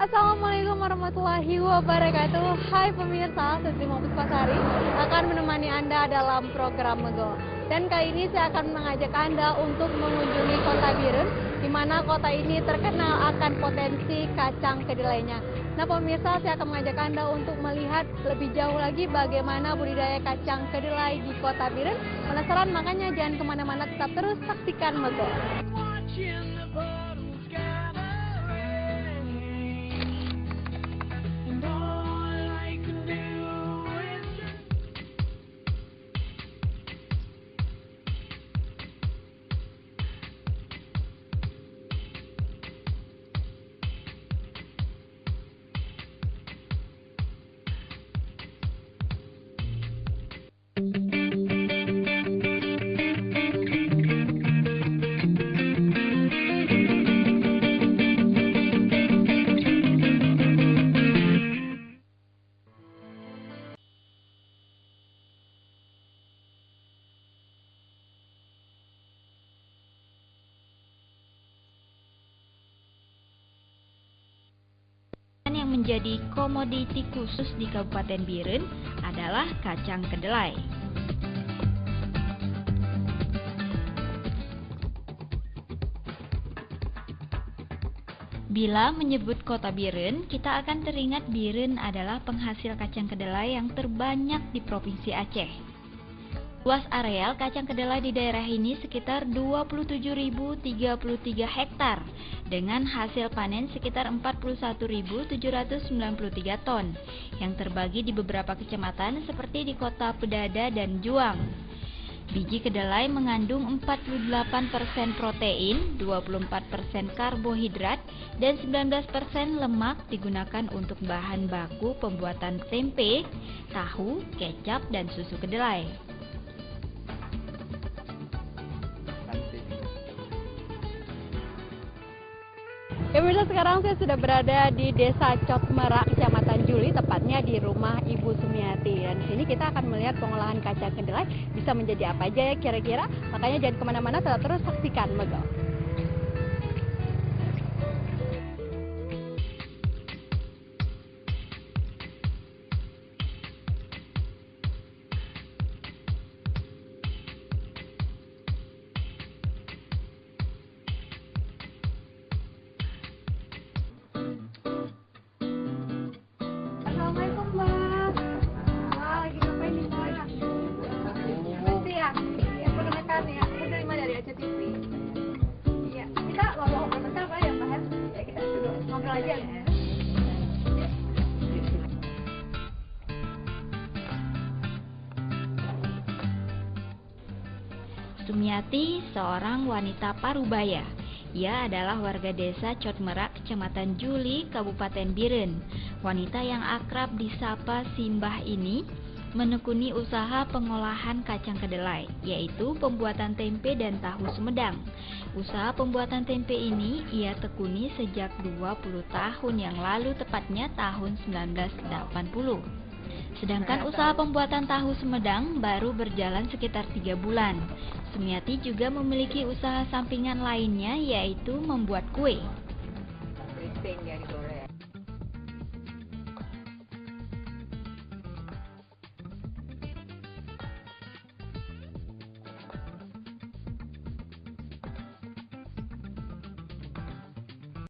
Assalamualaikum warahmatullahi wabarakatuh. Hai pemirsa, saya Sri Puspasari akan menemani Anda dalam program Mego. Dan kali ini saya akan mengajak Anda untuk mengunjungi Kota Biren, di mana kota ini terkenal akan potensi kacang kedelainya. Nah pemirsa, saya akan mengajak Anda untuk melihat lebih jauh lagi bagaimana budidaya kacang kedelai di Kota Biren. Penasaran? Makanya jangan kemana-mana, tetap terus saksikan Mego. Yang menjadi komoditi khusus di Kabupaten Biren adalah kacang kedelai. Bila menyebut Kota Biren, kita akan teringat Biren adalah penghasil kacang kedelai yang terbanyak di Provinsi Aceh. Luas areal kacang kedelai di daerah ini sekitar 27.033 hektar dengan hasil panen sekitar 41.793 ton yang terbagi di beberapa kecamatan seperti di Kota Pedada dan Juang. Biji kedelai mengandung 48% protein, 24% karbohidrat, dan 19% lemak digunakan untuk bahan baku pembuatan tempe, tahu, kecap, dan susu kedelai. Ya pemirsa, sekarang saya sudah berada di Desa Cotmerak, Kecamatan Juli, tepatnya di rumah Ibu Sumiati. Dan di sini kita akan melihat pengolahan kacang kedelai bisa menjadi apa aja ya kira-kira. Makanya jangan kemana-mana, tetap terus saksikan Mego. Assalamualaikum Mbak. Wah, lagi ngapain nih Mbak? Mesti ya? Ya perkenalkan ya, saya dari mana, dari Aceh TV. Iya, kita ngobrol bentar Mbak ya Mbak. Ya kita duduk ngobrol aja ya. Sumiati seorang wanita parubaya. Ia adalah warga desa Cotmerak, Kecamatan Juli, Kabupaten Biren. Wanita yang akrab disapa Simbah ini menekuni usaha pengolahan kacang kedelai, yaitu pembuatan tempe dan tahu Sumedang. Usaha pembuatan tempe ini ia tekuni sejak 20 tahun yang lalu, tepatnya tahun 1980. Sedangkan usaha pembuatan tahu Sumedang baru berjalan sekitar 3 bulan. Sumiati juga memiliki usaha sampingan lainnya, yaitu membuat kue. Briefing ya gitu.